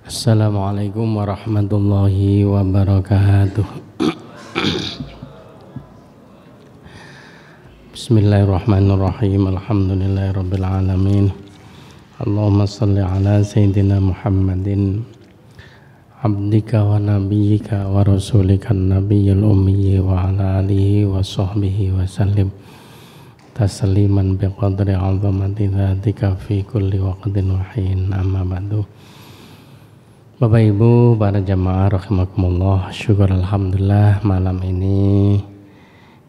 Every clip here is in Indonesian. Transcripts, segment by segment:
Assalamualaikum warahmatullahi wabarakatuh. Bismillahirrahmanirrahim. Alhamdulillahirabbil alamin. Allahumma shalli ala sayyidina Muhammadin abdika wa nabiyyika wa rasulika nabiyyil ummi wa ala alihi wa sahbihi wa sallim tasliman biqadri 'azamati dzatika fi kulli waqtin wa hin. Amma ba'du. Bapak Ibu, para jamaah rahimakumullah, syukur alhamdulillah malam ini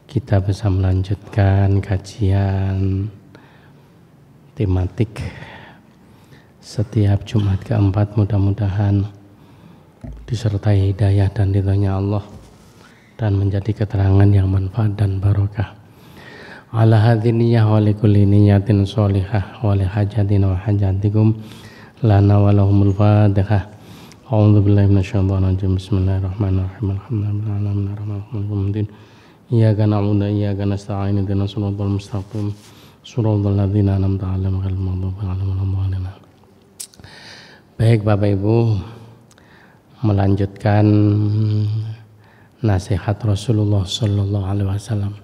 kita bisa melanjutkan kajian tematik setiap Jumat keempat. Mudah-mudahan disertai hidayah dan ridhonya Allah dan menjadi keterangan yang manfaat dan barokah. Ala hadhihi niyyah wa likulli niyyatin sholihah wa li hajatina wa hajatikum lana wa lahumul fatihah. A'udzu billahi minasyaitonir rajim. Bismillahirrahmanirrahim. Alhamdulillahi rabbil alamin. Iyyaka na'budu wa iyyaka nasta'in. Ihdinas siratal mustaqim. Shiratal ladzina an'amta 'alaihim ghairil maghdubi 'alaihim waladdallin. Baik Bapak Ibu, melanjutkan nasihat Rasulullah sallallahu alaihi wasallam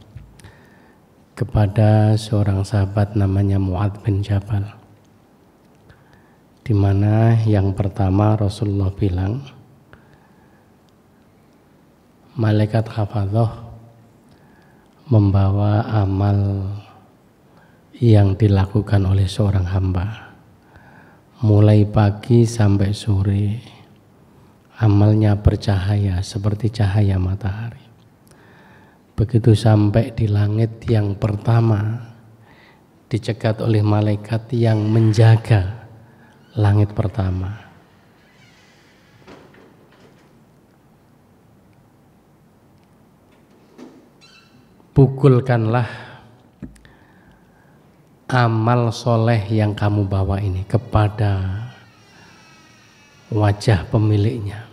kepada seorang sahabat namanya Mu'adz bin Jabal, di mana yang pertama Rasulullah bilang malaikat hafadzah membawa amal yang dilakukan oleh seorang hamba mulai pagi sampai sore. Amalnya bercahaya seperti cahaya matahari. Begitu sampai di langit yang pertama, dicegat oleh malaikat yang menjaga langit pertama. Pukulkanlah amal soleh yang kamu bawa ini kepada wajah pemiliknya.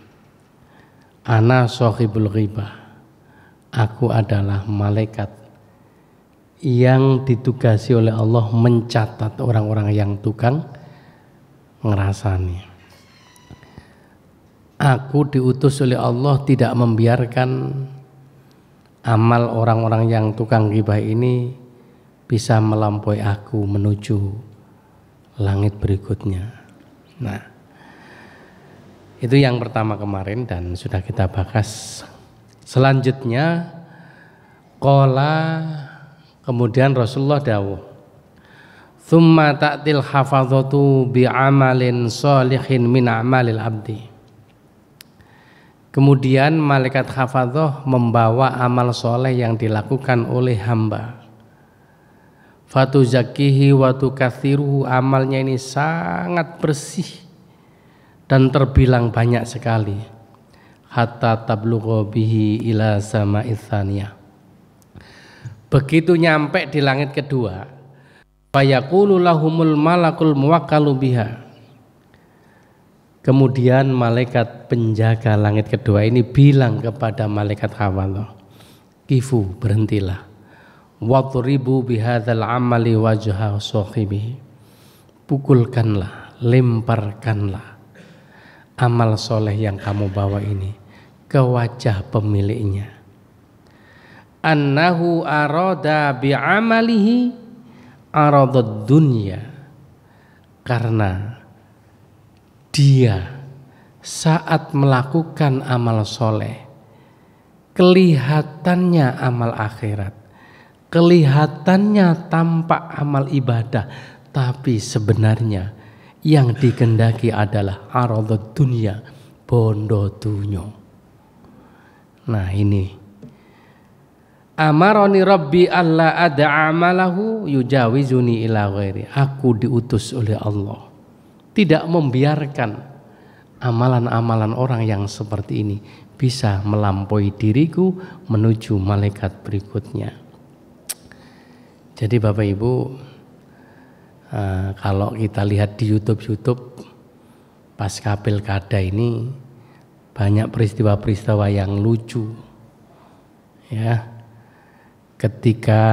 Ana shahibul ghibah, aku adalah malaikat yang ditugasi oleh Allah mencatat orang-orang yang tukang ngerasani. Aku diutus oleh Allah tidak membiarkan amal orang-orang yang tukang ghibah ini bisa melampaui aku menuju langit berikutnya. Nah, itu yang pertama kemarin dan sudah kita bahas. Selanjutnya kemudian Rasulullah dawuh, "Tsumma ta'til hafadzatu bi'amalin sholihin min a'malil abdi." Kemudian malaikat hafadzah membawa amal soleh yang dilakukan oleh hamba. Fatuzakkihi wa tukatsiruhu, amalnya ini sangat bersih dan terbilang banyak sekali. Hatta tablugha bihi ila sama'its tsaniyah. Begitu nyampe di langit kedua, fayaqulu lahumul malakul muwakkalu biha. Kemudian malaikat penjaga langit kedua ini bilang kepada malaikat hafadzah, "Kifu, berhentilah. Wadribu bihadzal amali wajha sahibihi." Pukulkanlah, lemparkanlah amal soleh yang kamu bawa ini ke wajah pemiliknya. Annahu arada bi'amalihi aradad dunya, karena dia saat melakukan amal soleh kelihatannya amal akhirat, kelihatannya tampak amal ibadah, tapi sebenarnya yang dikehendaki adalah aradud dunya, bondo dunyo. Nah ini, amaroni rabbi alla ada amalahu yujawizuni ila ghairi. Aku diutus oleh Allah tidak membiarkan amalan-amalan orang yang seperti ini bisa melampaui diriku menuju malaikat berikutnya. Jadi Bapak Ibu, kalau kita lihat di YouTube pasca pilkada ini banyak peristiwa-peristiwa yang lucu, ya. Ketika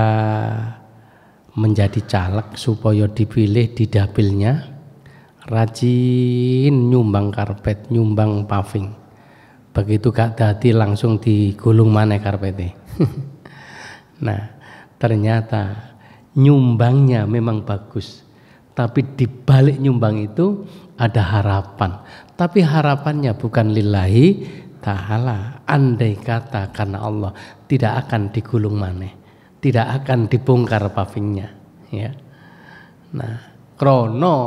menjadi caleg supaya dipilih di dapilnya, rajin nyumbang karpet, nyumbang paving. Begitu gak dadi langsung digulung maneh karpete. Nah, ternyata nyumbangnya memang bagus, tapi di balik nyumbang itu ada harapan. Tapi harapannya bukan lillahi ta'ala. Andai kata karena Allah, tidak akan digulung maneh, tidak akan dibongkar pavingnya, ya. Nah, krono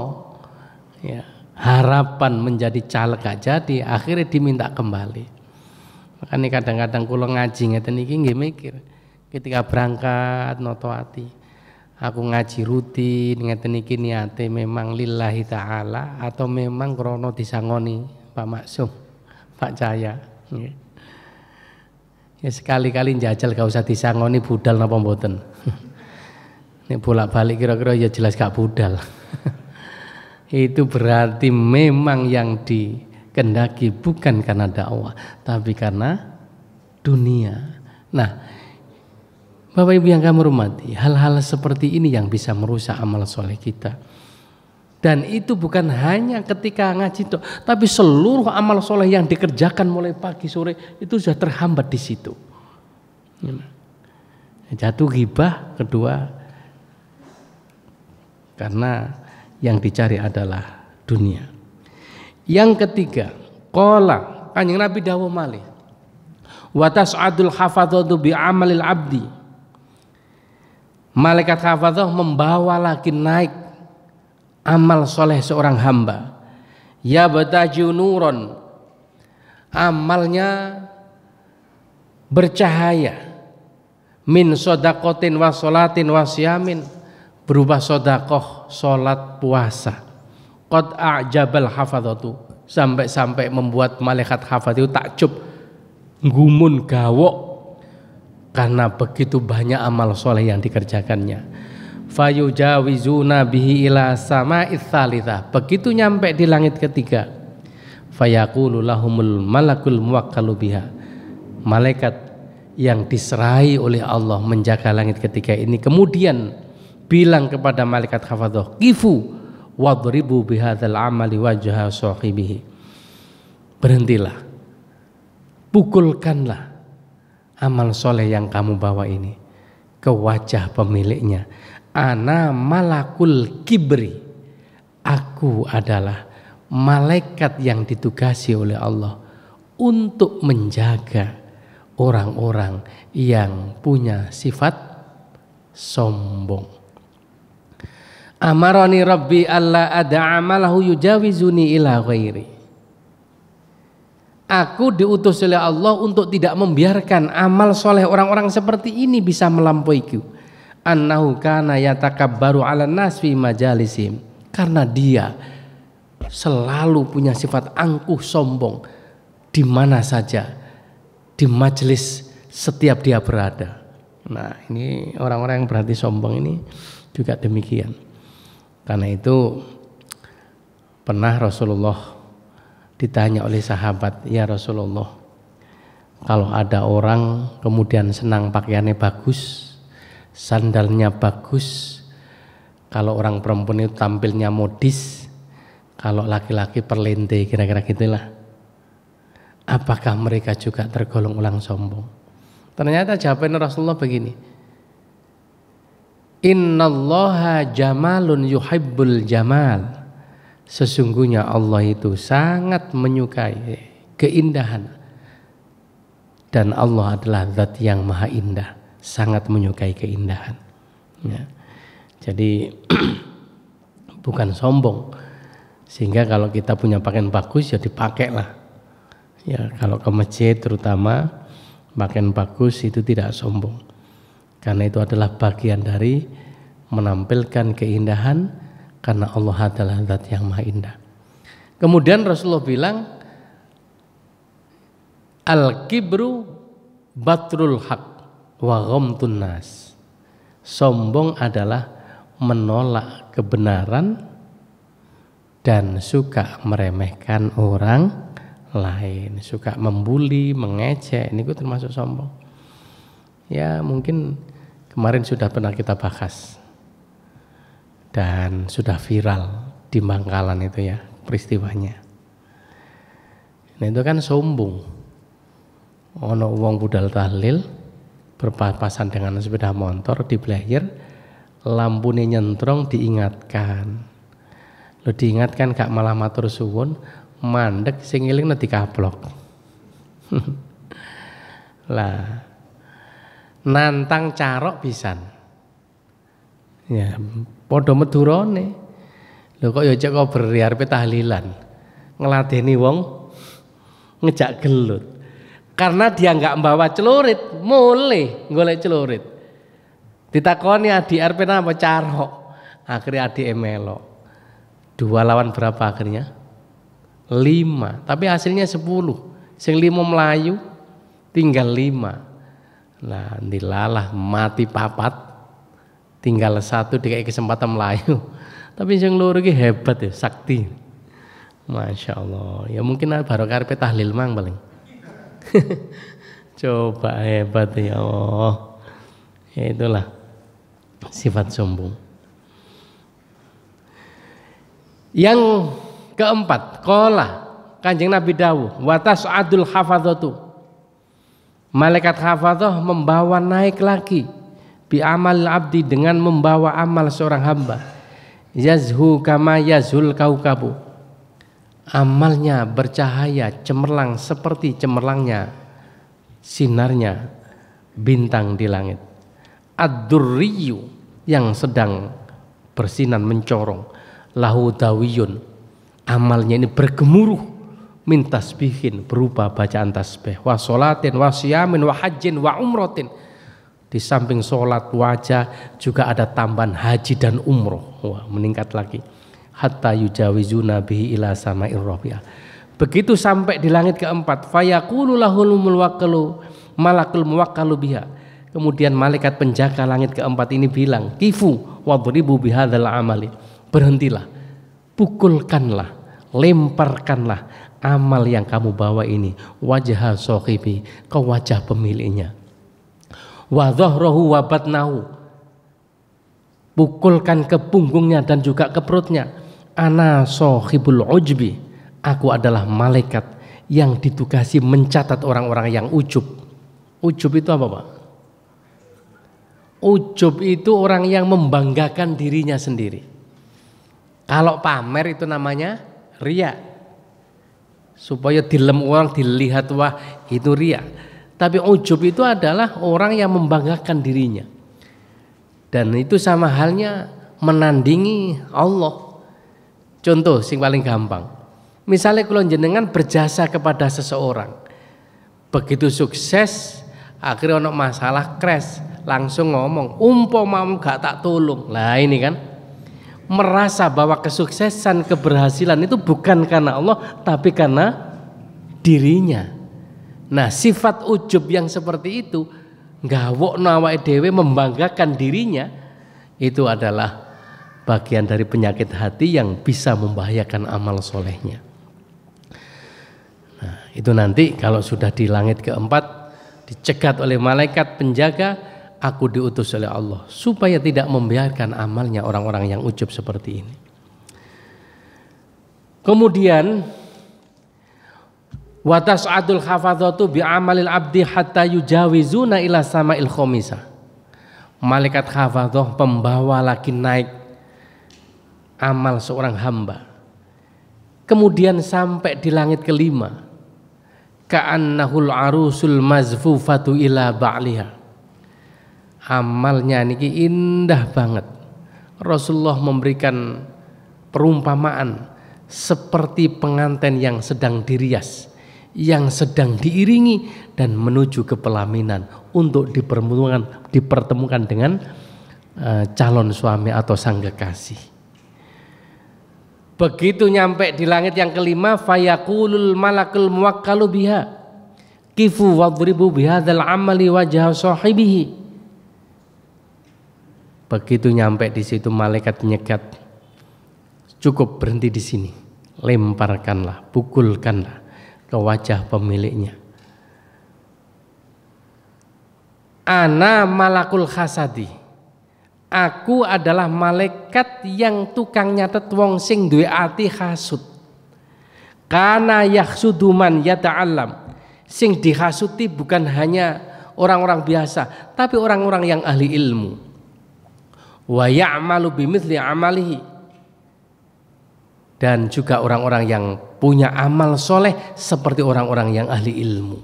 ya, harapan menjadi caleg gak jadi, akhirnya diminta kembali. Makanya kadang-kadang kula ngaji ngeten iki nggih mikir, ketika berangkat noto ati, aku ngaji rutin ngeten iki niate memang lillahi ta'ala atau memang krono disangoni Pak Maksum, Pak Cahya. Ya sekali-kali njajal gak usah disangoni budal napa mboten. Nek bolak-balik kira-kira ya jelas gak budal. Itu berarti memang yang dikendaki bukan karena dakwah, tapi karena dunia. Nah, Bapak Ibu yang kami hormati, hal-hal seperti ini yang bisa merusak amal soleh kita. Dan itu bukan hanya ketika ngaji, tapi seluruh amal soleh yang dikerjakan mulai pagi sore itu sudah terhambat di situ. Jatuh ghibah, kedua karena yang dicari adalah dunia. Yang ketiga, qala Kanjeng Nabi dawuh malih, wa tas'adul hafadzatu bi amalil abdi. Malaikat hafadzah membawa lagi naik amal soleh seorang hamba. Ya bataju nuron, amalnya bercahaya, min sodakotin wa solatin wa siyamin, berupa sodakoh, solat, puasa. Qad a'jabal hafadzatu, sampai-sampai membuat malaikat hafadz itu takjub, gumun gawok karena begitu banyak amal soleh yang dikerjakannya. Fayujawizuna bihi ila sama'its tsalitsah, begitu nyampe di langit ketiga, fayaqulu lahumul malakul muwakkalu biha, malaikat yang diserahi oleh Allah menjaga langit ketiga ini kemudian bilang kepada malaikat hafadzah, kifu wadribu bihadzal amali wajha sahibihi, berhentilah, pukulkanlah amal soleh yang kamu bawa ini ke wajah pemiliknya. Ana malakul kibri, aku adalah malaikat yang ditugasi oleh Allah untuk menjaga orang-orang yang punya sifat sombong. Amarani Rabbi alla ada amalahu yujawizuni ila ghairi. Aku diutus oleh Allah untuk tidak membiarkan amal soleh orang-orang seperti ini bisa melampauiku. Annahu kana yatakabbaru 'alan nas fi majalisim, karena dia selalu punya sifat angkuh sombong di mana saja, di majelis setiap dia berada. Nah, ini orang-orang yang berarti sombong ini juga demikian. Karena itu pernah Rasulullah ditanya oleh sahabat, ya Rasulullah, kalau ada orang kemudian senang pakaiannya bagus, sandalnya bagus, kalau orang perempuan itu tampilnya modis, kalau laki-laki perlente, kira-kira gitulah, apakah mereka juga tergolong orang sombong? Ternyata jawaban Rasulullah begini, innallaha jamalun yuhibbul jamal, sesungguhnya Allah itu sangat menyukai keindahan, dan Allah adalah zat yang maha indah, sangat menyukai keindahan, ya. Jadi bukan sombong, sehingga kalau kita punya pakaian bagus ya dipakai lah, ya. Kalau ke masjid terutama pakaian bagus itu tidak sombong, karena itu adalah bagian dari menampilkan keindahan, karena Allah adalah zat yang maha indah. Kemudian Rasulullah bilang, al-kibru batrul haq wa ghamtun nas, sombong adalah menolak kebenaran dan suka meremehkan orang lain, suka membuli, mengejek, ini termasuk sombong. Ya mungkin kemarin sudah pernah kita bahas dan sudah viral di Bangkalan itu ya peristiwanya. Nah itu kan sombong. Ono wong budal tahlil berpapasan dengan sepeda motor di player, lampunya nyentrong diingatkan. Lo diingatkan gak malah matur suwun, mandek sing eling dikaplok. Lah nantang carok pisan. Ya, padha medurane. Lho kok ya cek kok beri arepe tahlilan. Ngladeni wong ngejak gelut. Karena dia enggak membawa celurit, mulai golek celurit. Ditakoni adik arepe napa carok. Akhirnya adik melok. 2 lawan berapa akhirnya? 5, tapi hasilnya 10. Sing 5 melayu, tinggal 5. Nah, dilalah mati papat, tinggal 1 dikai kesempatan melayu. Tapi sing loro iki hebat ya, sakti. Masya Allah. Ya mungkin baru karepe tahlil mang paling. Coba hebat ya Allah. Ya itulah sifat sombong. Yang keempat, qala Kanjeng Nabi dawuh, wa tas'adul hafadzatu. Malaikat hafadzah membawa naik lagi bi amal abdi dengan membawa amal seorang hamba. Yazhu kama yazhul kaukabu. Amalnya bercahaya cemerlang seperti cemerlangnya sinarnya bintang di langit. Ad-durriyu yang sedang bersinar mencorong. Lahu dawiyun, amalnya ini bergemuruh min tasbihin, berupa bacaan tasbih, wa sholatin wa siyamin wa hajjin wa umrotin. Di samping sholat wajah juga ada tambahan haji dan umroh. Wah, meningkat lagi. Hatta yujawizuna bihi ila sama'ir rabi'ah. Begitu sampai di langit keempat, fayaqulu lahul muwakkalu malakul muwakkalu biha. Kemudian malaikat penjaga langit keempat ini bilang, kifu wadribu bihadzal amali. Berhentilah, pukulkanlah, lemparkanlah amal yang kamu bawa ini wajah sahibi, ke wajah pemiliknya. Wa dhahrahu wa batnahu, pukulkan ke punggungnya dan juga ke perutnya. Ana sahibul ujbi, aku adalah malaikat yang ditugasi mencatat orang-orang yang ujub. Ujub itu apa, Pak? Ujub itu orang yang membanggakan dirinya sendiri. Kalau pamer itu namanya riya, supaya dilem orang dilihat, wah itu riya. Tapi ujub itu adalah orang yang membanggakan dirinya, dan itu sama halnya menandingi Allah. Contoh sing paling gampang, misalnya kalau jenengan berjasa kepada seseorang, begitu sukses akhirnya ono masalah crash, langsung ngomong umpamamu gak tak tolong. Lah ini kan merasa bahwa kesuksesan, keberhasilan itu bukan karena Allah tapi karena dirinya. Nah, sifat ujub yang seperti itu, gawokno awake dhewe membanggakan dirinya, itu adalah bagian dari penyakit hati yang bisa membahayakan amal solehnya. Nah, itu nanti kalau sudah di langit keempat dicegat oleh malaikat penjaga, aku diutus oleh Allah supaya tidak membiarkan amalnya orang-orang yang ujub seperti ini. Kemudian wa tas'adul hafadzatu bi amalil abdi hatta yujawizuna ila sama'il khamisah. Malaikat hafadzah pembawa lagi naik amal seorang hamba. Kemudian sampai di langit kelima. Ka'annahul arusul mazfufatu ila ba'liha. Amalnya niki indah banget. Rasulullah memberikan perumpamaan seperti pengantin yang sedang dirias, yang sedang diiringi dan menuju ke pelaminan untuk dipertemukan dengan calon suami atau sang kekasih. Begitu nyampe di langit yang kelima, fayaqulul malakul muwakkalu biha kifu wadribu bihadzal amali wajha sahibihi. Begitu nyampe di situ malaikat nyegat, cukup berhenti di sini, lemparkanlah, pukulkanlah ke wajah pemiliknya. Ana malakul khasadi, Aku adalah malaikat yang tukang nyatet wong sing duwe ati hasud. Kana yakhsudu man yata'allam. Sing dihasuti bukan hanya orang-orang biasa, tapi orang-orang yang ahli ilmu. Wa ya'malu bimithli amalihi. Dan juga orang-orang yang punya amal soleh seperti orang-orang yang ahli ilmu.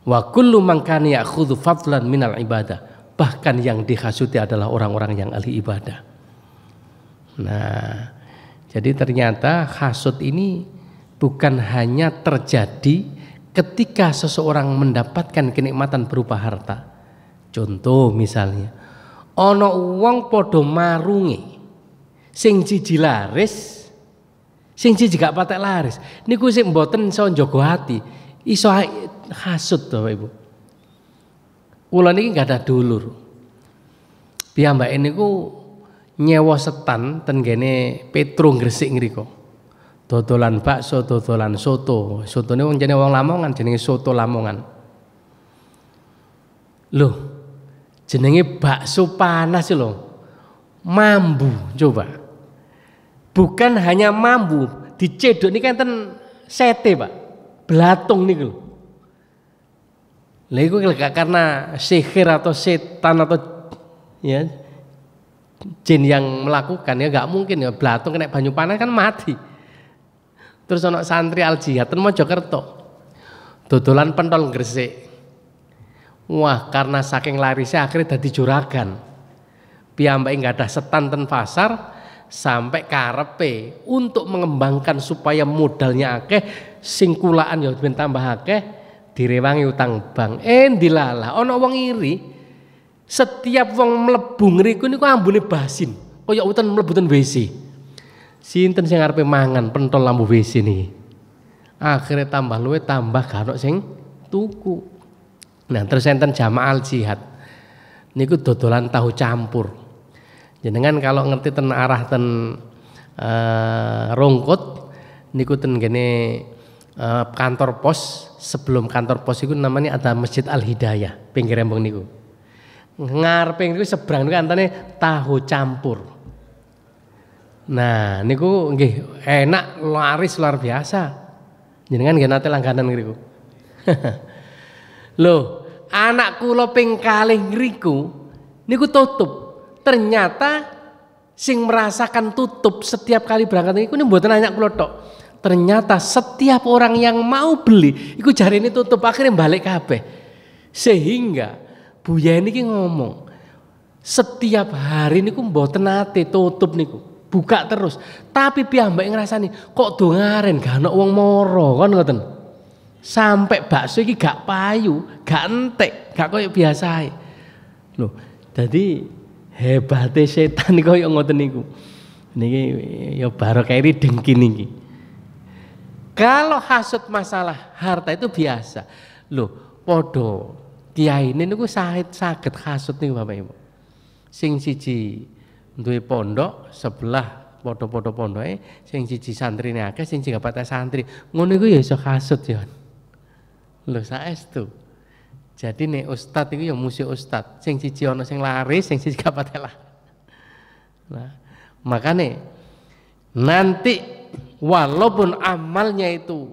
Wa kullu man kana ya'khudhu fadlan minal ibadah. Bahkan yang dihasuti adalah orang-orang yang ahli ibadah. Nah, jadi ternyata hasud ini bukan hanya terjadi ketika seseorang mendapatkan kenikmatan berupa harta. Contoh misalnya, ono wong podo marunge, sing siji laris, sing siji gak patek laris. Niku sing mboten iso njaga ati, iso hasud Bapak Ibu. Kula niki gak ada dulur. Piyambake niku nyewa setan ten gene Petro Gresik ngriko. Dodolan bakso, dodolan soto. Sotone wong jenenge wong Lamongan jenenge soto Lamongan. Loh, jenenge bakso panas lho. Mambu coba. Bukan hanya mambu, dicedok niki enten sete, Pak. Blatung niku lho. Lah iku karena sihir atau setan atau ya jin yang melakukan, ya nggak mungkin ya blatung kena banyu panas kan mati. Terus ono santri al jihad ten Mojokerto dodolan pentol Gresik. Wah, karena saking larisnya akhirnya dadi juragan. Piyambake nggak ada setan ten pasar sampai karepe untuk mengembangkan supaya modalnya akeh, sing kulaan ya ben tambah akeh. Direwangi utang bank, dilalah ana wong iri. Setiap wong mlebu ngriku niku ambune basin, kaya uten mlebu ten WC. Sinten sing arepe mangan pentol lampu WC niki. Akhire tambah luwe tambah gak ono sing tuku. Nah, terus enten jamaah al jihad. Niku dodolan tahu campur. Jenengan kalau ngerti ten arah ten Rongkot niku ten gene kantor pos. Sebelum kantor pos itu namanya ada Masjid Al Hidayah pinggir embong niku. Ngarepe niku seberang niku antane tahu campur. Nah, niku nggih enak laris luar biasa. Jenengan nggih nate langganan ngriku. Loh, anak kula ping kalih ngriku niku tutup. Ternyata sing merasakan tutup setiap kali berangkat niku mboten anak kula tok. Ternyata setiap orang yang mau beli iku jarine tutup, akhirnya balik kabeh. Sehingga Buya niki ngomong setiap hari niku mboten nate tutup niku, buka terus. Tapi piyambake ngrasani kok dongaren gak ono wong moro kon ngoten. Sampai bakso iki gak payu, gak entek, gak koyo biasae. Loh, dadi hebate setan koyo ngoten niku. Niki ya barokah dengki niki. Kalau hasud masalah harta itu biasa. Loh, podo kiai ini niku saged hasud niku Bapak Ibu. Sing siji duwe pondok sebelah podo-podo pondoke, sing siji santrine akeh, sing siji gak santri. Ngono iku ya iso hasud ya. Lho saestu. Jadi nek ustad iku ya musuh ustad. Sing siji ana sing laris, sing siji gak patek lah. Nah, makane nanti walaupun amalnya itu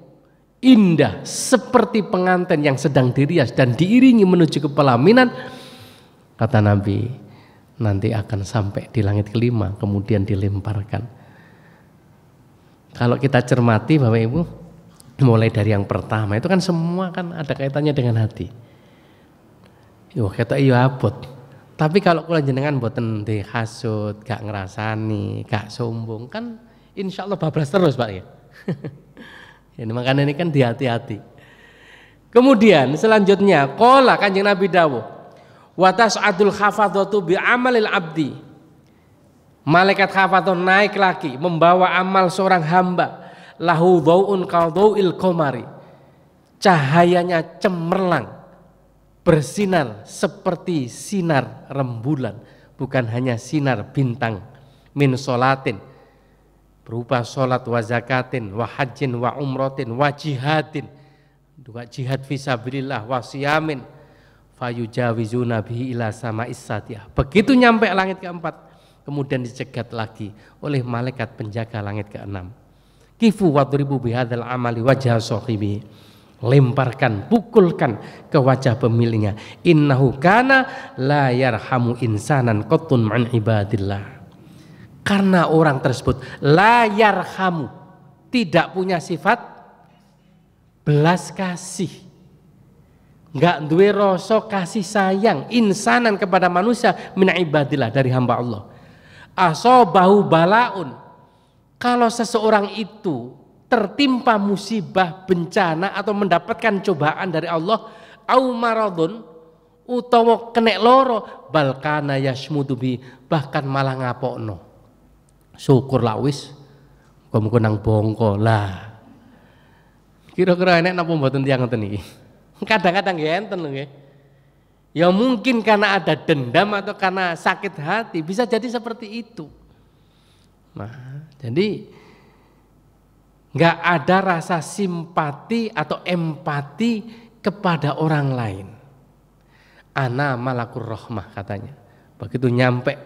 indah seperti pengantin yang sedang dirias dan diiringi menuju ke pelaminan, kata Nabi, nanti akan sampai di langit kelima kemudian dilemparkan. Kalau kita cermati Bapak Ibu, mulai dari yang pertama itu kan semua kan ada kaitannya dengan hati. Yo kata iya abot. Tapi kalau kula jenengan mboten dihasud, gak ngrasani, gak sombong kan insya Allah bablas terus Pak ya. Ini makanya ini kan hati-hati. Kemudian selanjutnya qala Kanjeng Nabi dawuh wa tas'adul khafadhatu bi amalil abdi. Malaikat khafadhah naik lagi membawa amal seorang hamba lahu dhau'un qadau'il qamari. Cahayanya cemerlang bersinar seperti sinar rembulan, bukan hanya sinar bintang min sholatin berupa sholat wa zakatin wa hajjin wa umrotin wa jihadin, juga jihad fisabilillah wa siyamin fayujawizuna bihi ila sama'is satiyah. Begitu nyampe langit keempat, kemudian dicegat lagi oleh malaikat penjaga langit keenam. Kifu wadribu bihadzal amali wajha sahibi. Lemparkan, pukulkan ke wajah pemiliknya. Innahu kana la yarhamu insanan qattun man ibadillah. Karena orang tersebut la yarhamu, tidak punya sifat belas kasih, nggak duwe rasa kasih sayang insanan kepada manusia min ibadillah, dari hamba Allah. Asobahu balaun, kalau seseorang itu tertimpa musibah, bencana atau mendapatkan cobaan dari Allah, au maradun utawa kena loro, balkana yasmudu bi, bahkan malah ngapokno, syukur lawis muga-muga nang bongko lah. Kira-kira enek napa mboten tiyang ngoten iki? Kadang-kadang nggih enten lho nggih. Ya mungkin karena ada dendam atau karena sakit hati, bisa jadi seperti itu. Nah, jadi nggak ada rasa simpati atau empati kepada orang lain. Ana malakur rahmah katanya. Begitu nyampe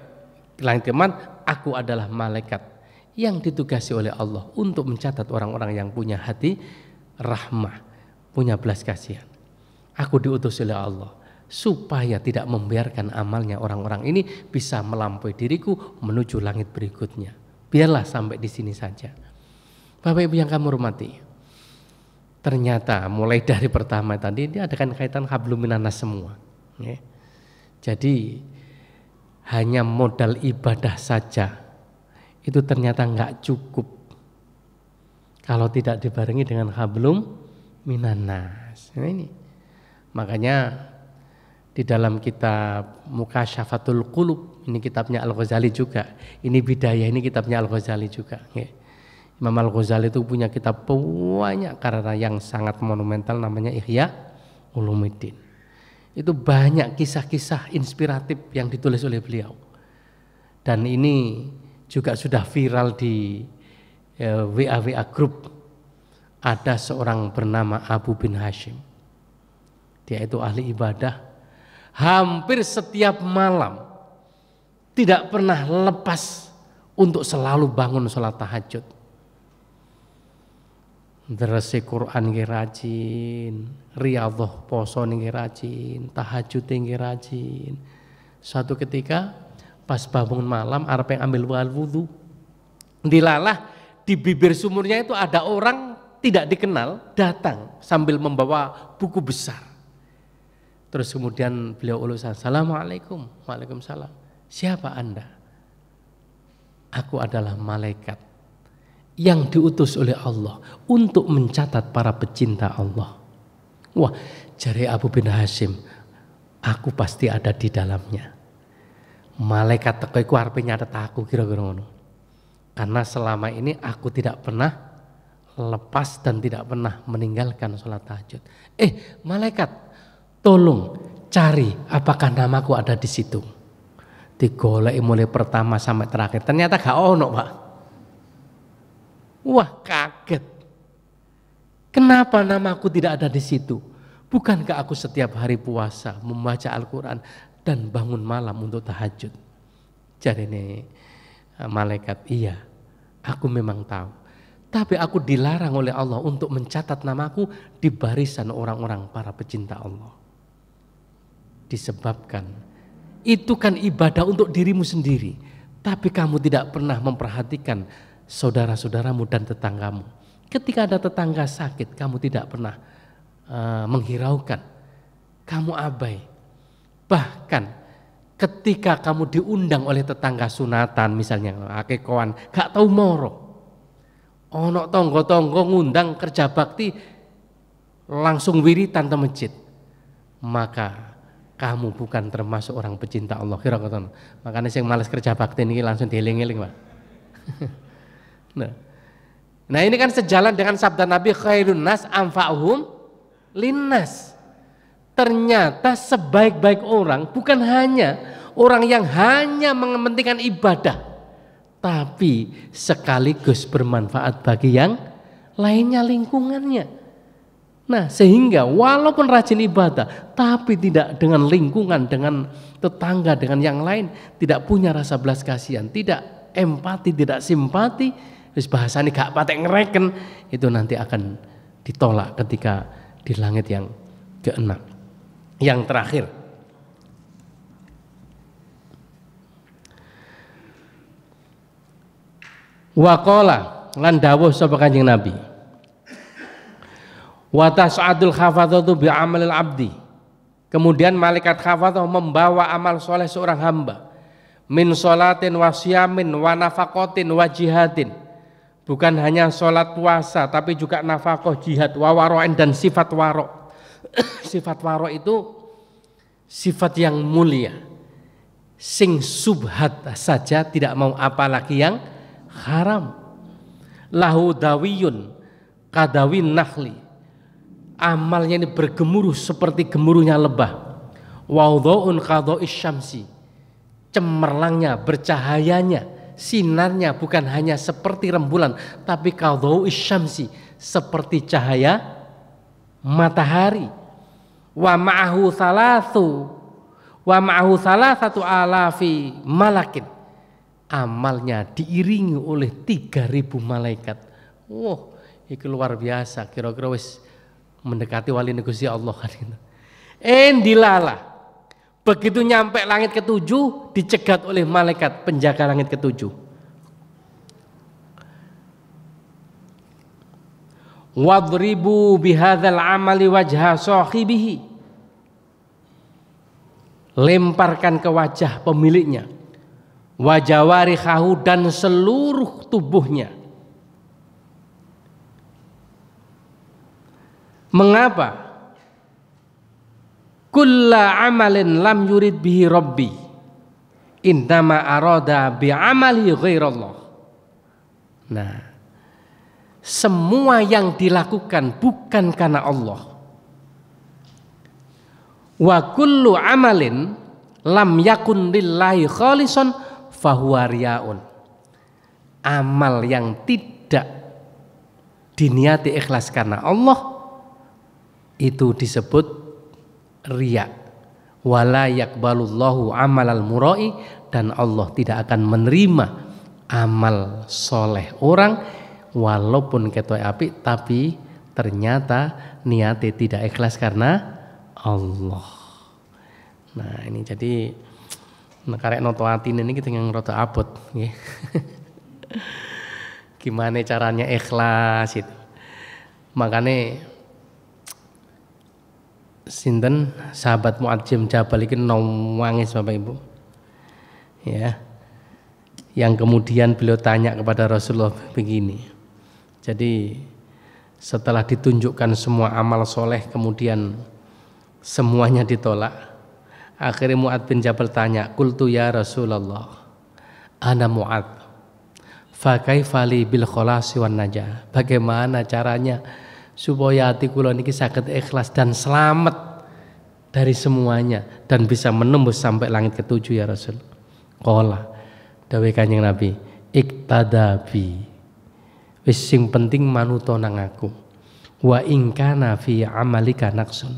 langit keman, aku adalah malaikat yang ditugasi oleh Allah untuk mencatat orang-orang yang punya hati rahmah, punya belas kasihan. Aku diutus oleh Allah supaya tidak membiarkan amalnya orang-orang ini bisa melampaui diriku menuju langit berikutnya. Biarlah sampai di sini saja. Bapak Ibu yang kamu hormati, ternyata mulai dari pertama tadi ini ada kaitan hablum minanas semua. Jadi hanya modal ibadah saja itu ternyata nggak cukup kalau tidak dibarengi dengan hablum minanas. Nah, ini makanya di dalam kitab Mukasyafatul Qulub, ini kitabnya Al-Ghazali juga, ini Bidayah, ini kitabnya Al-Ghazali juga. Imam Al-Ghazali itu punya kitab banyak karena yang sangat monumental namanya Ihya Ulumuddin. Itu banyak kisah-kisah inspiratif yang ditulis oleh beliau. Dan ini juga sudah viral di WA group. Ada seorang bernama Abu bin Hashim. Dia itu ahli ibadah. Hampir setiap malam tidak pernah lepas untuk selalu bangun sholat tahajud. Derese Quran nggih rajin, riyadhah poso nggih rajin, tahajud nggih rajin. Suatu ketika pas bangun malam arep ambil wudu, dilalah di bibir sumurnya itu ada orang tidak dikenal datang sambil membawa buku besar. Terus kemudian beliau ulusan, "Assalamualaikum." "Waalaikumsalam." "Siapa Anda?" "Aku adalah malaikat yang diutus oleh Allah untuk mencatat para pecinta Allah." Wah, jari Abu bin Hashim, aku pasti ada di dalamnya. Malaikat teko iku arepe nyatet aku, kira-kira ngono. Karena selama ini aku tidak pernah lepas dan tidak pernah meninggalkan sholat tahajud. Malaikat, tolong cari apakah namaku ada di situ. Digoleki mulai pertama sampai terakhir, ternyata gak ono, Pak. Wah, kaget. Kenapa namaku tidak ada di situ? Bukankah aku setiap hari puasa, membaca Al-Quran dan bangun malam untuk tahajud? Jadi ini malaikat, iya, aku memang tahu. Tapi aku dilarang oleh Allah untuk mencatat namaku di barisan orang-orang para pecinta Allah. Disebabkan itu kan ibadah untuk dirimu sendiri, tapi kamu tidak pernah memperhatikan saudara-saudaramu dan tetanggamu. Ketika ada tetangga sakit, kamu tidak pernah menghiraukan, kamu abai. Bahkan ketika kamu diundang oleh tetangga sunatan, misalnya akekawan, gak tahu moro. Ono tonggo-tonggo ngundang kerja bakti, langsung wiritan ke masjid, maka kamu bukan termasuk orang pecinta Allah. Kira-kira makanya yang malas kerja bakti ini langsung dieling-eling, Pak. Nah ini kan sejalan dengan sabda Nabi, khairun nas anfa'uhum linnas. Ternyata sebaik-baik orang bukan hanya orang yang hanya mementingkan ibadah, tapi sekaligus bermanfaat bagi yang lainnya, lingkungannya. Nah, sehingga walaupun rajin ibadah, tapi tidak dengan lingkungan, dengan tetangga, dengan yang lain, tidak punya rasa belas kasihan, tidak empati, tidak simpati, terus bahasanya gak patek ngereken, itu nanti akan ditolak ketika di langit yang keenam. Yang terakhir, waqala lan dawuh sapa Kanjeng Nabi, wa tas'adul khafadhatu bi amalil abdi. Kemudian malaikat khafadhah membawa amal soleh seorang hamba, min sholatin wa siyamin wa nafaqatin wa jihadin. Bukan hanya sholat puasa tapi juga nafkah, jihad, wa waro'in, dan sifat waro'. Sifat waro' itu sifat yang mulia, sing subhat saja tidak mau apalagi yang haram. Lahu dawiyun kadawin nakhli, amalnya ini bergemuruh seperti gemuruhnya lebah. Waudhu'un qadho'is syamsi, cemerlangnya, bercahayanya, sinarnya bukan hanya seperti rembulan, tapi qadho'is syamsi, seperti cahaya matahari. Wa ma'ahu thalathatu alafi malakin, amalnya diiringi oleh 3.000 malaikat. Wow, itu luar biasa, kira-kira wis mendekati wali Gusti Allah kan itu. Dilala, begitu nyampe langit ketujuh dicegat oleh malaikat penjaga langit ketujuh. Wadribu bihadzal amali wajha sahibihi, lemparkan ke wajah pemiliknya, wajawarihahu, dan seluruh tubuhnya. Mengapa? Kulla amalin lam yurid bihi rabbi innama arada bi amali ghairallah. Nah, semua yang dilakukan bukan karena Allah. Wa kullu amalin lam yakun lillahi khalisan fahuwa riyaun. Amal yang tidak diniati ikhlas karena Allah itu disebut riya. Wala yaqbalullahu amalal murai, dan Allah tidak akan menerima amal soleh orang walaupun ketoi apik tapi ternyata niatnya tidak ikhlas karena Allah. Nah, ini jadi karek noto atine ini kita yang rada abot nggih. Gimana caranya ikhlas itu. Makanya sinten sahabat Mu'adz bin Jabal iki nangis Bapak Ibu. Ya. Yang kemudian beliau tanya kepada Rasulullah begini. Jadi setelah ditunjukkan semua amal soleh kemudian semuanya ditolak. Akhirnya Mu'adz bin Jabal tanya, qultu ya Rasulullah, ana Mu'adz, fa kaifa li bil khalasi wan najah. Bagaimana caranya supaya hati kula niki saged ikhlas dan selamat dari semuanya dan bisa menembus sampai langit ketujuh ya Rasul. Qala, dawuh Kanjeng Nabi, iktadabi, wis sing penting manuto nang aku. Wa in kana fi amalika naqsun,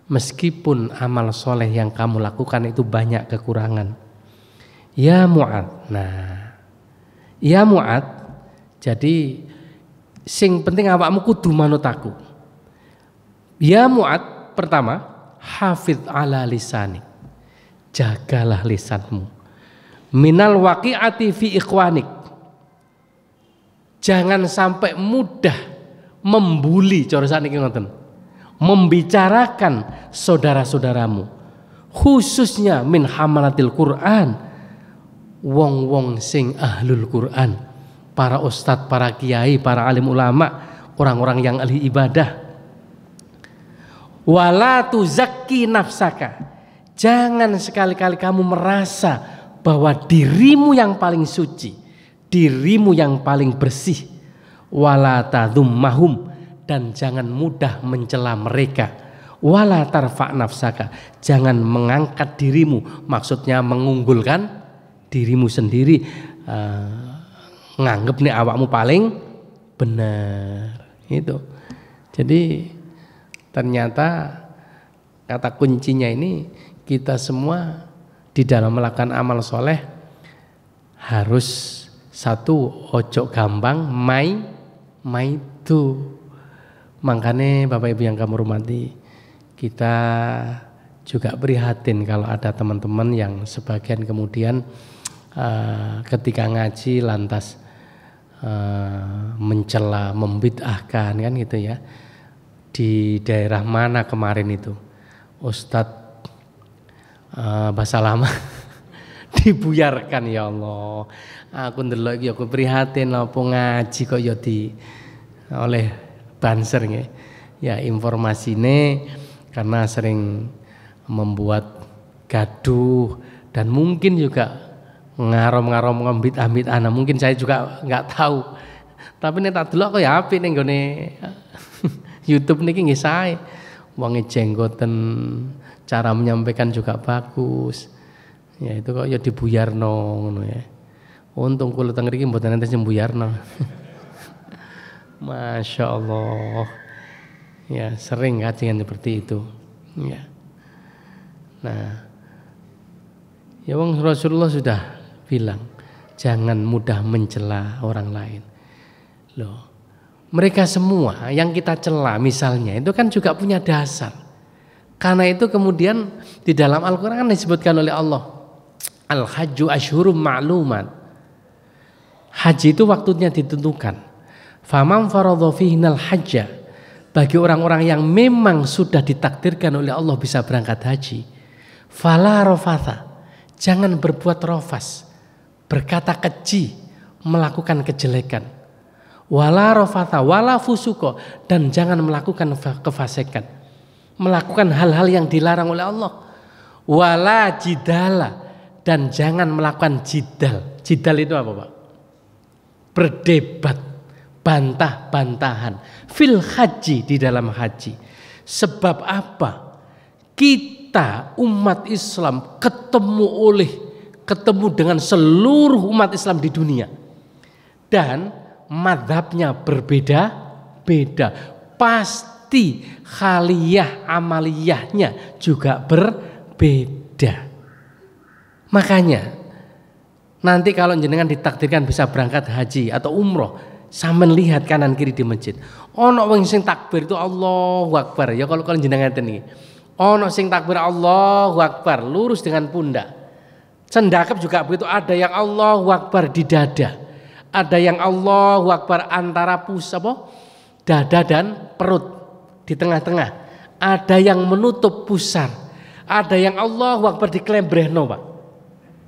meskipun amal soleh yang kamu lakukan itu banyak kekurangan. Ya Mu'adz. Nah, ya Mu'adz, jadi sing penting awakmu kudu manut aku. Ya Mu'adz, pertama, hafidz ala lisanik, jagalah lisanmu. Minal waqi'ati fi ikhwanik, jangan sampai mudah membuli, cara sakniki ngoten, membicarakan saudara-saudaramu, khususnya min hamalatil Quran, wong-wong sing ahlul Quran, para ustadz, para kiai, para alim ulama, orang-orang yang ahli ibadah. Wala tuzakki nafsaka, jangan sekali-kali kamu merasa bahwa dirimu yang paling suci, dirimu yang paling bersih. Wala tadhummahum, dan jangan mudah mencela mereka. Wala tarfa nafsaka, jangan mengangkat dirimu, maksudnya mengunggulkan dirimu sendiri, nganggep nih awakmu paling benar. Itu. Jadi ternyata kata kuncinya ini kita semua di dalam melakukan amal soleh harus satu, ojo gampang itu. Makanya Bapak Ibu yang kamu hormati, kita juga prihatin kalau ada teman-teman yang sebagian kemudian ketika ngaji lantas mencela, membid'ahkan kan gitu ya. Di daerah mana kemarin itu Ustadz bahasa lama dibuyarkan, ya Allah. Aku ndelok iki aku prihatin apa ngaji kok ya di oleh banser nggih. Ya informasine karena sering membuat gaduh dan mungkin juga ngarom-ngarom ngambit-ambit anak. Mungkin saya juga nggak tahu. Tapi nek tak delok kok ya apik ning gone YouTube niki nggih sae. Wonge jenggoten, cara menyampaikan juga bagus. Ya itu kok ya dibuyarno ngono ya. Untung kula teng mriki mboten enten sing buyarno. Masya Allah. Ya sering kajian seperti itu. Ya. Nah, ya wong Rasulullah sudah bilang jangan mudah mencela orang lain. Loh, mereka semua yang kita cela misalnya itu kan juga punya dasar. Karena itu kemudian di dalam Al-Quran kan disebutkan oleh Allah, Al-Hajju Ashhurum Ma'lumat. Haji itu waktunya ditentukan. Faman faradha fihinal hajja, bagi orang-orang yang memang sudah ditakdirkan oleh Allah bisa berangkat haji, fala rafatha, jangan berbuat rofas, berkata keji, melakukan kejelekan. Wala rafatha wala fusuko, dan jangan melakukan kefasikan, melakukan hal-hal yang dilarang oleh Allah. Wala jidala, dan jangan melakukan jidal. Jidal itu apa Pak? Berdebat, bantah-bantahan fil haji, di dalam haji. Sebab apa? Kita umat Islam ketemu dengan seluruh umat Islam di dunia dan madhabnya berbeda-beda, pasti khaliyah amaliyahnya juga berbeda. Makanya nanti kalau jenengan ditakdirkan bisa berangkat haji atau umroh, sampean lihat kanan kiri di masjid. Ono wong sing takbir itu Allahu Akbar. Ya kalau jenengan ngeten iki. Ono sing takbir Allahu Akbar lurus dengan pundak. Cendakep juga begitu, ada yang Allahu Akbar di dada. Ada yang Allahu Akbar antara dada dan perut di tengah-tengah. Ada yang menutup pusar. Ada yang Allahu Akbar di klembrehno, Pak.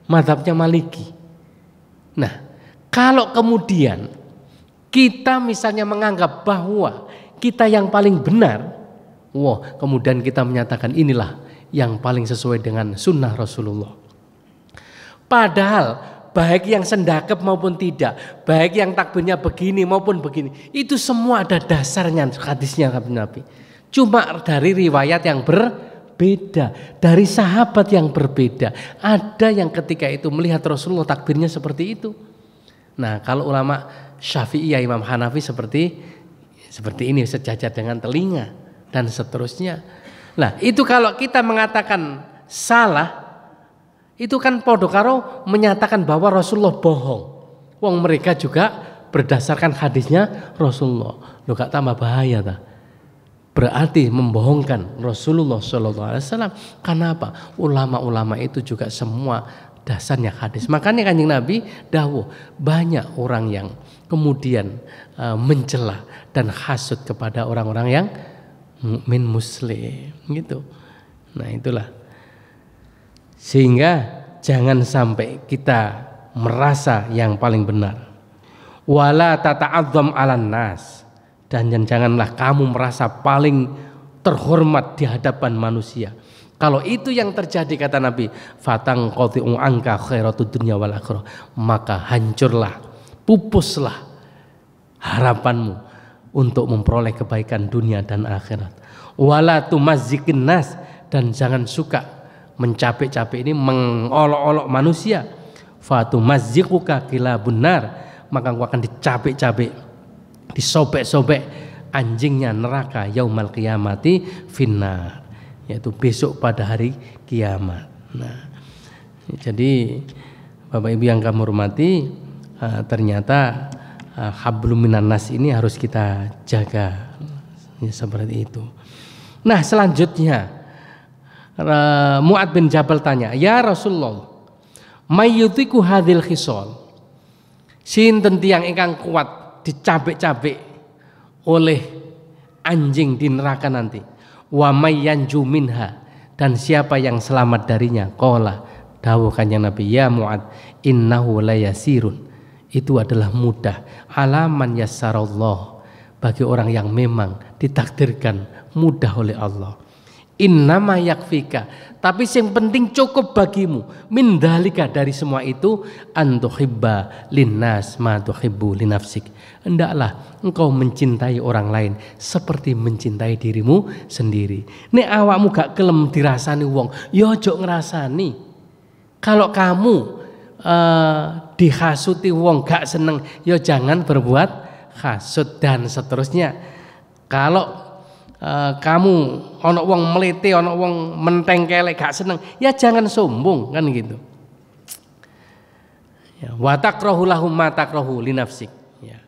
Mazhabnya Maliki. Nah, kalau kemudian kita misalnya menganggap bahwa kita yang paling benar, kemudian kita menyatakan inilah yang paling sesuai dengan sunnah Rasulullah. Padahal baik yang sendakep maupun tidak, baik yang takbirnya begini maupun begini, itu semua ada dasarnya hadisnya Nabi. Cuma dari riwayat yang berbeda, dari sahabat yang berbeda. Ada yang ketika itu melihat Rasulullah takbirnya seperti itu. Nah, kalau ulama Syafi'iyah, Imam Hanafi seperti ini, sejajar dengan telinga dan seterusnya. Nah, itu kalau kita mengatakan salah, itu kan podo karo menyatakan bahwa Rasulullah bohong. Wong mereka juga berdasarkan hadisnya Rasulullah. Loh, gak tambah bahaya ta? Berarti membohongkan Rasulullah SAW. Kenapa? Ulama-ulama itu juga semua dasarnya hadis. Makanya Kanjeng Nabi dawuh, banyak orang yang kemudian mencela dan hasud kepada orang-orang yang mukmin muslim gitu. Nah, itulah. Sehingga jangan sampai kita merasa yang paling benar. Wala tata'azzam 'alan nas, dan janganlah kamu merasa paling terhormat di hadapan manusia. Kalau itu yang terjadi, kata Nabi, fatang qati'u angka khairatud dunya wal akhirah, maka hancurlah, pupuslah harapanmu untuk memperoleh kebaikan dunia dan akhirat. Wala tumazzikin nas, dan jangan suka mencapek-capek ini, mengolok-olok manusia. Fatumazziquka kilabun nar, maka engkau akan dicapek-capek, disobek-sobek anjingnya neraka yaumal qiyamati finnar, yaitu besok pada hari kiamat. Nah, jadi Bapak Ibu yang kami hormati, ternyata hablum minan nas ini harus kita jaga, ya, seperti itu. Nah, selanjutnya Mu'ad bin Jabal tanya, "Ya Rasulullah, mayyutiku hadhil khisal?" Sinten tiyang ingkang kuat dicabik-cabik oleh anjing di neraka nanti? Wa mayyanju minha, dan siapa yang selamat darinya? Qala, dawuh kanjeng Nabi, "Ya Mu'ad, innahu layasirun." Itu adalah mudah. Alaman yassarallah, bagi orang yang memang ditakdirkan mudah oleh Allah. Innama yakfika, tapi yang penting cukup bagimu min dalika, dari semua itu, antuhibba linnas ma tuhibbu linafsik. Hendaklah engkau mencintai orang lain seperti mencintai dirimu sendiri. Nek awakmu gak kelem dirasani wong, ya ojo ngrasani. Kalau kamu dihasuti wong gak seneng, ya jangan berbuat hasut dan seterusnya. Kalau kamu ono wong melete, ono wong mentengkelek gak seneng, ya jangan sombong, kan gitu. Ya, wa takrahu lahum ma takrahu li nafsik. Ya.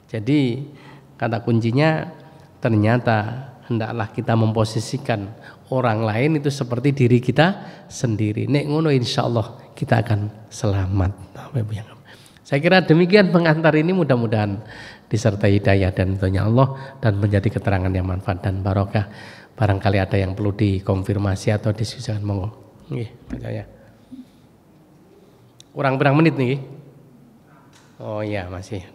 Jadi kata kuncinya ternyata hendaklah kita memposisikan orang lain itu seperti diri kita sendiri. Nek ngono insyaallah kita akan selamat. Saya kira demikian pengantar ini, mudah-mudahan disertai hidayah dan ridhonya Allah dan menjadi keterangan yang manfaat dan barokah. Barangkali ada yang perlu dikonfirmasi atau diskusikan, monggo. Nggih, percaya. Kurang berapa menit nih? Oh iya, masih.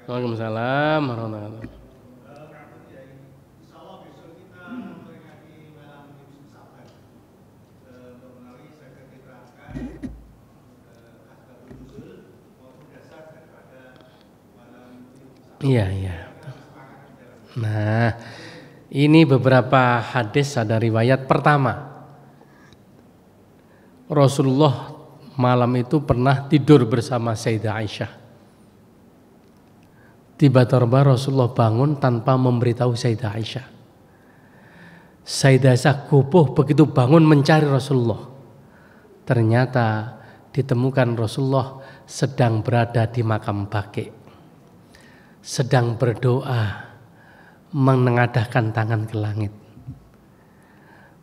Waalaikumsalam warahmatullahi wabarakatuh. Iya, iya. Nah, ini beberapa hadis, ada riwayat. Pertama, Rasulullah malam itu pernah tidur bersama Sayyidah Aisyah. Tiba-tiba Rasulullah bangun tanpa memberitahu Sayyidah Aisyah. Sayyidah Aisyah gopoh begitu bangun mencari Rasulullah. Ternyata ditemukan Rasulullah sedang berada di makam Baqi, sedang berdoa, menengadahkan tangan ke langit.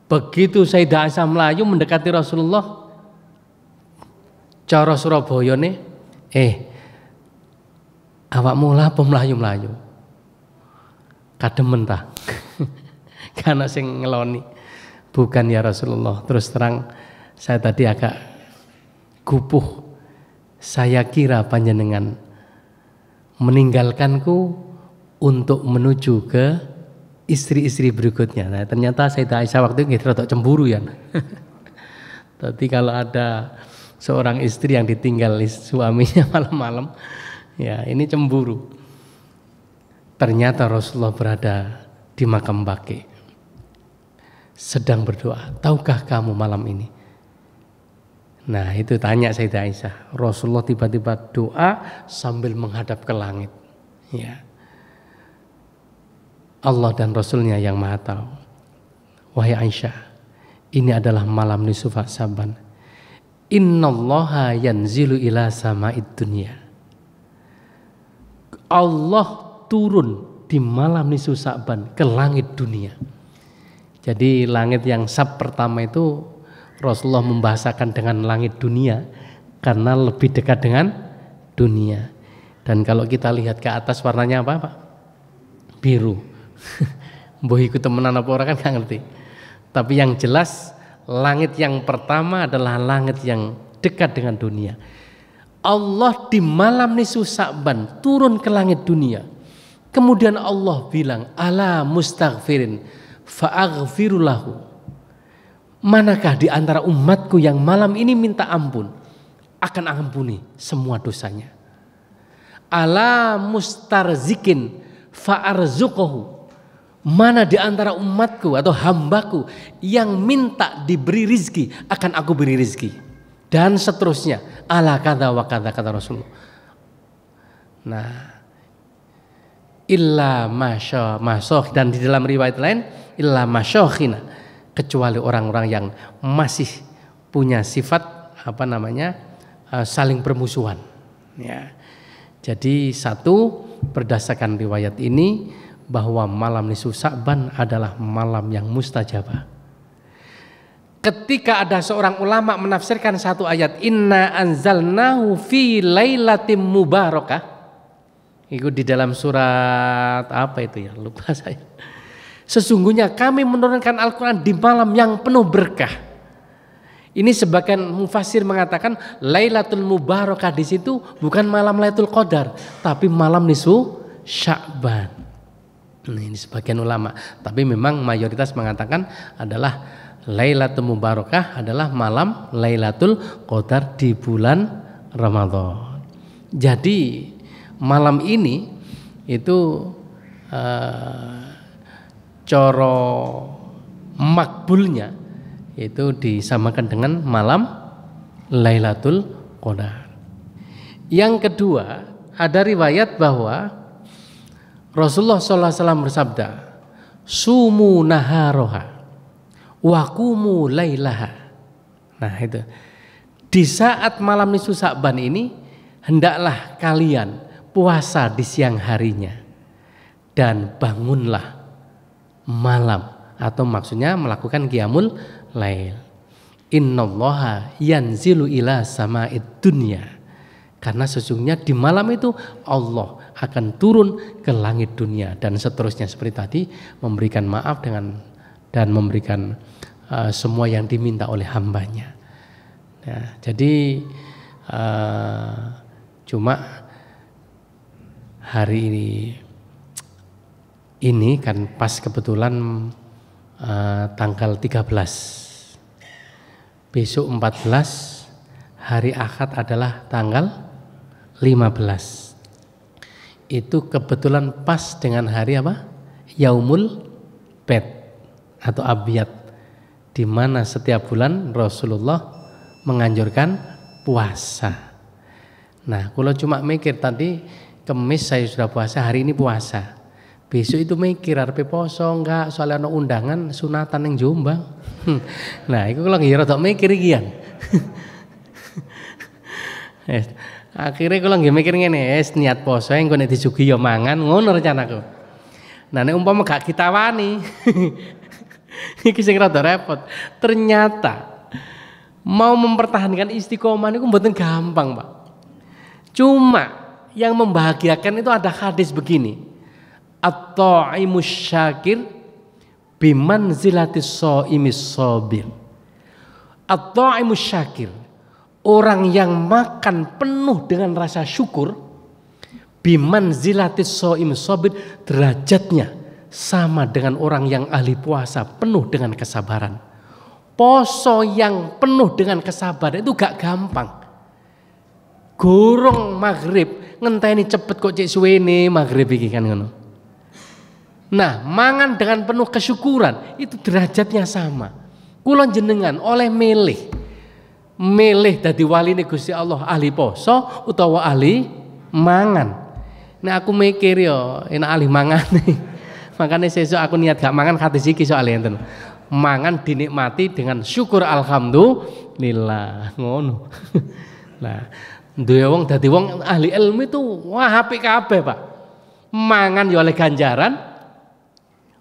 Begitu Sayyidah Aisyah melayu mendekati Rasulullah, cara Surabaya nih, awakmu lah pemelayu-melayu, kademen ta? Karena sing ngeloni. Bukan ya Rasulullah, terus terang saya tadi agak gupuh. Saya kira panjenengan meninggalkanku untuk menuju ke istri-istri berikutnya. Nah, ternyata Sayyidah Aisyah waktu itu rada cemburu ya. Tapi kalau ada seorang istri yang ditinggal suaminya malam-malam, ya ini cemburu. Ternyata Rasulullah berada di makam Baqi, sedang berdoa. Tahukah kamu malam ini? Nah, itu tanya Sayyidah Aisyah. Rasulullah tiba-tiba doa sambil menghadap ke langit. Ya. Allah dan Rasulnya yang Maha tahu. Wahai Aisyah, ini adalah malam nisfu Sa'ban. Innallaha yanzilu ila sama'id dunya. Allah turun di malam nisfu Sa'ban ke langit dunia. Jadi langit yang sab pertama itu Rasulullah membahasakan dengan langit dunia karena lebih dekat dengan dunia. Dan kalau kita lihat ke atas warnanya apa Pak? Biru. Mbah iku temenan apa orang kan gak ngerti. Tapi yang jelas langit yang pertama adalah langit yang dekat dengan dunia. Allah di malam nisfu Sa'ban turun ke langit dunia. Kemudian Allah bilang, ala mustaghfirin fa'aghfirulahu. Manakah di antara umatku yang malam ini minta ampun, akan ampuni semua dosanya. Ala mustarzikin fa'arzuqahu. Mana di antara umatku atau hambaku yang minta diberi rizki, akan aku beri rizki. Dan seterusnya. Ala kata wa kata Rasulullah. Nah, illa masya, dan di dalam riwayat lain illa masyakhina, kecuali orang-orang yang masih punya sifat saling permusuhan. Ya. Jadi satu, berdasarkan riwayat ini bahwa malam nisfu Sa'ban adalah malam yang mustajabah. Ketika ada seorang ulama menafsirkan satu ayat, inna anzalnahu fi lailatin mubarakah, itu di dalam surat apa itu ya, lupa saya. Sesungguhnya kami menurunkan Al-Quran di malam yang penuh berkah. Ini sebagian mufassir mengatakan Lailatul Mubarakah di situ bukan malam Lailatul Qadar, tapi malam nisfu Sya'ban. Ini sebagian ulama, tapi memang mayoritas mengatakan adalah Lailatul Mubarakah adalah malam Lailatul Qadar di bulan Ramadan. Jadi malam ini itu coro makbulnya itu disamakan dengan malam Lailatul Qadar. Yang kedua, ada riwayat bahwa Rasulullah SAW bersabda, sumu naharoha wa qumu lailaha. Nah itu, di saat malam nisfu Sa'ban ini hendaklah kalian puasa di siang harinya dan bangunlah malam, atau maksudnya melakukan qiyamul lail. Innallaha yanzilu ila sama'id dunya, karena sesungguhnya di malam itu Allah akan turun ke langit dunia, dan seterusnya seperti tadi, memberikan maaf dan memberikan semua yang diminta oleh hambanya. Nah, jadi cuma hari ini kan pas kebetulan tanggal 13. Besok 14, hari Ahad adalah tanggal 15. Itu kebetulan pas dengan hari apa? Yaumul Bid atau Abyad, di mana setiap bulan Rasulullah menganjurkan puasa. Nah, kalau cuma mikir tadi Kemis saya sudah puasa, hari ini puasa. Besok itu mikir arep poso enggak, soalnya ada undangan sunatan yang Jombang. Nah, itu kalau ngira tak mikir iki kan. Akhirnya kalau nggih mikir ngene, niat poso engko nek disugi ya mangan, ngono rencanaku. Nah, nek umpama gak kitawani. Iki sing rada repot. Ternyata mau mempertahankan istiqomah niku mboten gampang, Pak. Cuma yang membahagiakan itu ada hadis begini. At-ta'imus syakir bimanzilatis shaimis sabir. At-ta'imus syakir, orang yang makan penuh dengan rasa syukur, bimanzilatis shaimis sabir, derajatnya sama dengan orang yang ahli puasa penuh dengan kesabaran. Poso yang penuh dengan kesabaran itu gak gampang. Gorong maghrib ngenteni cepet kok cek suwene maghrib iki kan ngono. Nah, mangan dengan penuh kesyukuran itu derajatnya sama. Kula jenengan oleh milih dadi waline Gusti Allah, ahli poso utawa ahli mangan. Nah, aku mikir yo enak ahli mangan. Makanya sesuk aku niat gak mangan hadis iki soalnya enten. Mangan dinikmati dengan syukur alhamdulillah ngono. Nah, duwe wong dadi wong ahli ilmu itu wah apik kabeh, Pak. Mangan yo oleh ganjaran,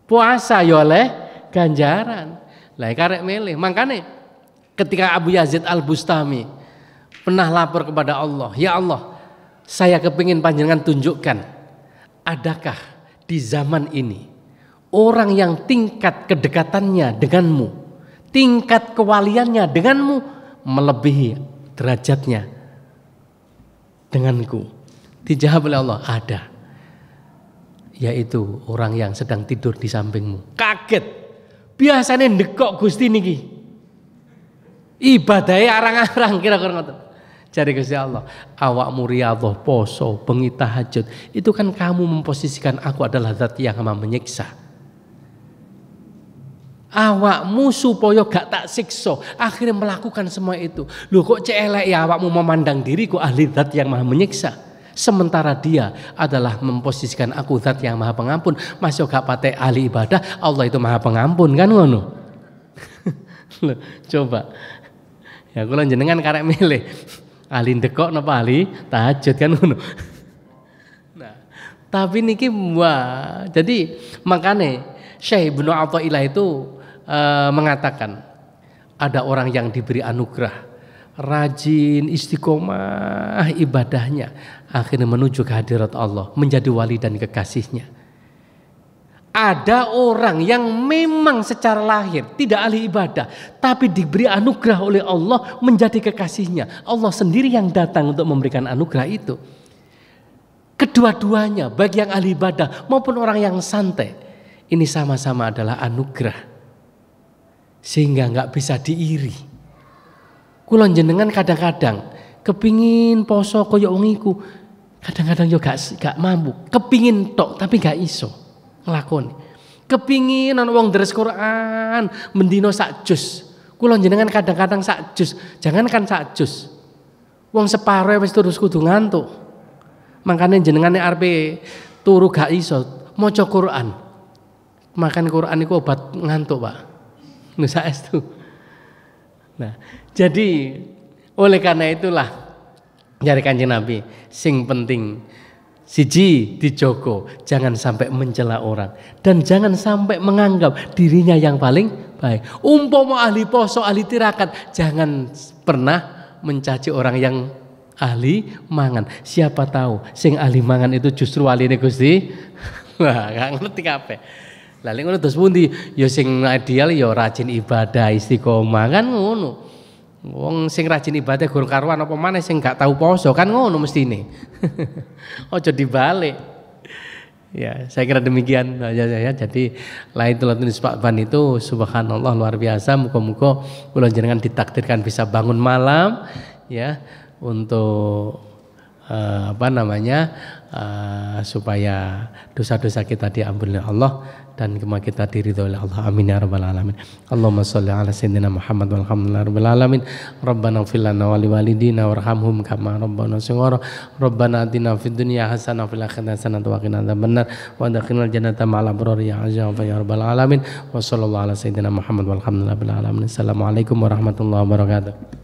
puasa ya oleh ganjaran. Lah karek milih. Makanya ketika Abu Yazid Al-Bustami pernah lapor kepada Allah, ya Allah, saya kepingin panjenengan tunjukkan, adakah di zaman ini orang yang tingkat kedekatannya denganmu, tingkat kewaliannya denganmu melebihi derajatnya denganku. Dijawab oleh Allah, ada. Yaitu orang yang sedang tidur di sampingmu. Kaget. Biasanya ndekok Gusti niki. Ibadahe arang-arang kira-kira ngoten. Jare Gusti Allah, awakmu riyadhah, poso, bengi tahajud, itu kan kamu memposisikan aku adalah zat yang Maha menyiksa. awakmu supaya gak tak siksa, akhirnya melakukan semua itu. Loh kok celek ya awakmu memandang diri kok ahli zat yang maha menyiksa, sementara dia adalah memposisikan aku zat yang maha pengampun. Masih gak patek ahli ibadah, Allah itu maha pengampun kan ngono. Loh, coba ya kula jenengan karek milih ahli ndekok napa ahli tahajud kan ngono. Nah, tapi niki wah, jadi makane Syekh Ibnu Athaillah itu mengatakan ada orang yang diberi anugerah rajin istiqomah ibadahnya, akhirnya menuju ke hadirat Allah, menjadi wali dan kekasihnya. Ada orang yang memang secara lahir tidak ahli ibadah, tapi diberi anugerah oleh Allah menjadi kekasihnya. Allah sendiri yang datang untuk memberikan anugerah itu. Kedua-duanya, baik yang ahli ibadah maupun orang yang santai, ini sama-sama adalah anugerah, sehingga nggak bisa diiri. Kula jenengan kadang-kadang kepingin poso koyo wong iku, kadang-kadang yo gak mampu. Kepingin tok tapi gak iso nglakoni. Kepingin ana wong deres Quran mendino sak juz. Kula jenengan kadang-kadang sak juz, jangankan sak juz. Wong separo wis terus kudu ngantuk. Makane jenengane arepe turu gak iso maca Quran. Makan Quran itu obat ngantuk, Pak. Nusa estu. Nah, jadi oleh karena itulah dari Kanjeng Nabi, sing penting siji dijogo, jangan sampai mencela orang dan jangan sampai menganggap dirinya yang paling baik. Umpama ahli poso, ahli tirakat, jangan pernah mencaci orang yang ahli mangan. Siapa tahu sing ahli mangan itu justru waline Gusti. Wah, gak ngerti kabeh. Lalu ngono terus pundi? Ya sing ideal ya rajin ibadah istiqomah kan ngono. Wong sing rajin ibadah guru karuan apa maneh sing gak tahu poso kan ngono mestine. Ojo dibalik. Ya, saya kira demikian ya. Jadi Lailatul Nisbah itu subhanallah luar biasa. Muga-muga kula jenengan ditakdirkan bisa bangun malam ya untuk supaya dosa-dosa kita diampuni oleh Allah dan kita diridhoi oleh Allah. Amin ya rabbal alamin. Allahumma sholli ala sayyidina Muhammad walhamdulillahi rabbil alamin. Rabbana ighfir lana wa liwalidina warhamhum kama rabbana shighara. Rabbana atina fid dunya hasanah wa fil akhirati hasanah wa qina adzabannar wa adkhilnal jannata ma'al abrar ya azza wa ya rabbal alamin. Wa sallallahu ala sayyidina Muhammad walhamdulillahi rabbil alamin. Assalamualaikum warahmatullahi wabarakatuh.